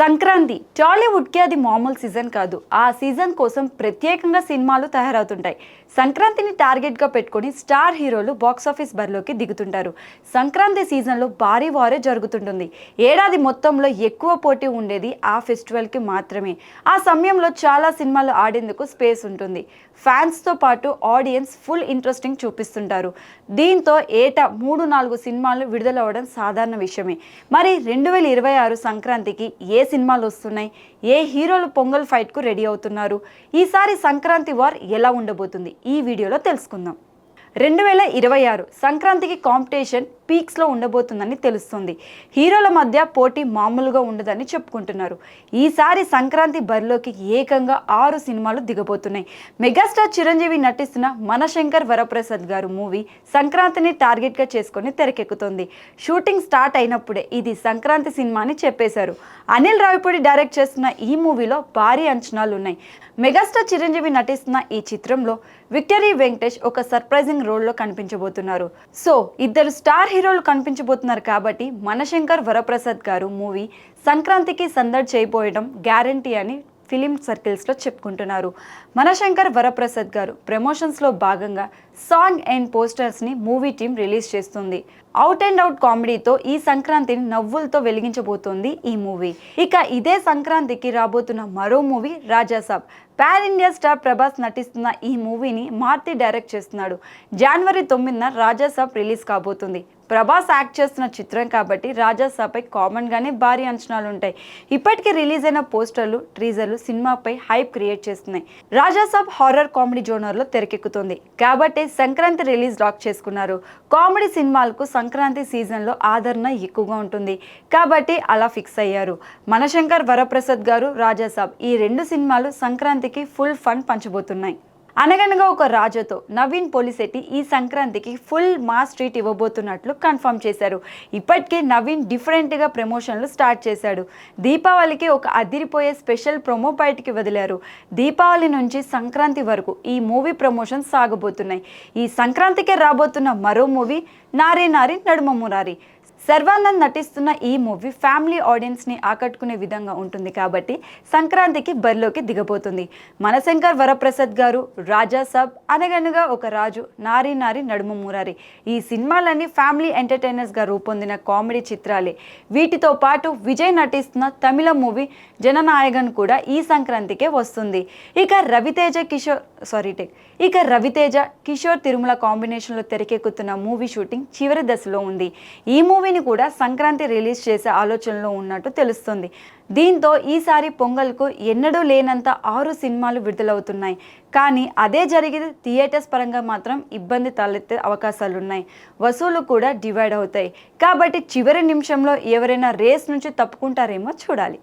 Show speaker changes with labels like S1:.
S1: సంక్రాంతి టాలీవుడ్కి అది మామూలు సీజన్ కాదు. ఆ సీజన్ కోసం ప్రత్యేకంగా సినిమాలు తయారవుతుంటాయి. సంక్రాంతిని టార్గెట్గా పెట్టుకొని స్టార్ హీరోలు బాక్సాఫీస్ బరిలోకి దిగుతుంటారు. సంక్రాంతి సీజన్లో భారీ వారే జరుగుతుంటుంది. ఏడాది మొత్తంలో ఎక్కువ పోటీ ఉండేది ఆ ఫెస్టివల్కి మాత్రమే. ఆ సమయంలో చాలా సినిమాలు ఆడేందుకు స్పేస్ ఉంటుంది. ఫ్యాన్స్తో పాటు ఆడియన్స్ ఫుల్ ఇంట్రెస్టింగ్ చూపిస్తుంటారు. దీంతో ఏటా 3-4 సినిమాలు విడుదలవ్వడం సాధారణ విషయమే. మరి 2026 సంక్రాంతికి ఏ సినిమాలు వస్తున్నాయి, ఏ హీరోలు పొంగల్ ఫైట్కు రెడీ అవుతున్నారు, ఈసారి సంక్రాంతి వార్ ఎలా ఉండబోతుంది, ఈ వీడియోలో తెలుసుకుందాం. 2026 సంక్రాంతికి కాంపిటీషన్ పీక్స్లో ఉండబోతుందని తెలుస్తుంది. హీరోల మధ్య పోటీ మామూలుగా ఉండదని చెప్పుకుంటున్నారు. ఈసారి సంక్రాంతి బరిలోకి ఏకంగా 6 సినిమాలు దిగబోతున్నాయి. మెగాస్టార్ చిరంజీవి నటిస్తున్న మనశంకర్ వరప్రసాద్ గారు మూవీ సంక్రాంతిని టార్గెట్గా చేసుకొని తెరకెక్కుతోంది. షూటింగ్ స్టార్ట్ అయినప్పుడే ఇది సంక్రాంతి సినిమా అని చెప్పేశారు. అనిల్ రావిపూడి డైరెక్ట్ చేస్తున్న ఈ మూవీలో భారీ అంచనాలు ఉన్నాయి. మెగాస్టార్ చిరంజీవి నటిస్తున్న ఈ చిత్రంలో విక్టరీ వెంకటేష్ ఒక సర్ప్రైజింగ్ రోల్లో కనిపించబోతున్నారు. సో ఇద్దరు స్టార్ హీరోలు కనిపించబోతున్నారు కాబట్టి మనశంకర్ వరప్రసాద్ గారు మూవీ సంక్రాంతికి సందడి చేయబోయడం గ్యారంటీ అని ఫిలిం సర్కిల్స్లో చెప్పుకుంటున్నారు. మనశంకర్ వరప్రసాద్ గారు ప్రమోషన్స్లో భాగంగా సాంగ్ అండ్ పోస్టర్స్ని మూవీ టీం రిలీజ్ చేస్తుంది. అవుట్ అండ్ అవుట్ కామెడీతో ఈ సంక్రాంతిని నవ్వులతో వెలిగించబోతోంది ఈ మూవీ. ఇక ఇదే సంక్రాంతికి రాబోతున్న మరో movie Raja Saab. Pan India star Prabhas నటిస్తున్న ఈ మూవీని మార్తి డైరెక్ట్ చేస్తున్నాడు. జనవరి 9న రాజాసాబ్ రిలీజ్ కాబోతుంది. ప్రభాస్ యాక్ట్ చేస్తున్న చిత్రం కాబట్టి రాజాసాబ్పై కామన్గానే భారీ అంచనాలు ఉంటాయి. ఇప్పటికీ రిలీజ్ అయిన పోస్టర్లు, ట్రీజర్లు సినిమాపై హైప్ క్రియేట్ చేస్తున్నాయి. రాజాసాబ్ హారర్ కామెడీ జోనర్లో తెరకెక్కుతుంది కాబట్టి సంక్రాంతి రిలీజ్ లాక్ చేసుకున్నారు. కామెడీ సినిమాలకు సంక్రాంతి సీజన్లో ఆదరణ ఎక్కువగా ఉంటుంది కాబట్టి అలా ఫిక్స్ అయ్యారు. మనశంకర్ వరప్రసాద్ గారు రాజాసాబ్ ఈ 2 సినిమాలు సంక్రాంతికి ఫుల్ ఫన్ పంచబోతున్నాయి. అనగనగా ఒక రాజాతో నవీన్ పోలిశెట్టి ఈ సంక్రాంతికి ఫుల్ మాస్ ట్రీట్ ఇవ్వబోతున్నట్లు కన్ఫర్మ్ చేశారు. ఇప్పటికే నవీన్ డిఫరెంట్గా ప్రమోషన్లు స్టార్ట్ చేశాడు. దీపావళికి ఒక అదిరిపోయే స్పెషల్ ప్రోమో బయటికి వదిలారు. దీపావళి నుంచి సంక్రాంతి వరకు ఈ మూవీ ప్రమోషన్ సాగబోతున్నాయి. ఈ సంక్రాంతికే రాబోతున్న మరో మూవీ నారీ నారీ నడుమ మురారి. శర్వానంద్ నటిస్తున్న ఈ మూవీ ఫ్యామిలీ ఆడియన్స్ని ఆకట్టుకునే విధంగా ఉంటుంది కాబట్టి సంక్రాంతికి బరిలోకి దిగబోతుంది. మనశంకర్ వరప్రసాద్ గారు రాజాసాబ్, అనగనగా ఒక రాజు, నారీ నారీ నడుమ మురారి ఈ సినిమాలన్నీ ఫ్యామిలీ ఎంటర్టైనర్స్గా రూపొందిన కామెడీ చిత్రాలే. వీటితో పాటు విజయ్ నటిస్తున్న తమిళ మూవీ జననాయగన్ కూడా ఈ సంక్రాంతికే వస్తుంది. ఇక రవితేజ కిషోర్ తిరుమల కాంబినేషన్లో తెరకెక్కుతున్న మూవీ షూటింగ్ చివరి దశలో ఉంది. ఈ మూవీని కూడా సంక్రాంతి రిలీజ్ చేసే ఆలోచనలో ఉన్నట్టు తెలుస్తుంది. దీంతో ఈసారి పొంగల్కు ఎన్నడూ లేనంత 6 సినిమాలు విడుదలవుతున్నాయి. కానీ అదే జరిగితే థియేటర్స్ పరంగా మాత్రం ఇబ్బంది తలెత్తే అవకాశాలున్నాయి. వసూలు కూడా డివైడ్ అవుతాయి కాబట్టి చివరి నిమిషంలో ఎవరైనా రేస్ నుంచి తప్పుకుంటారేమో చూడాలి.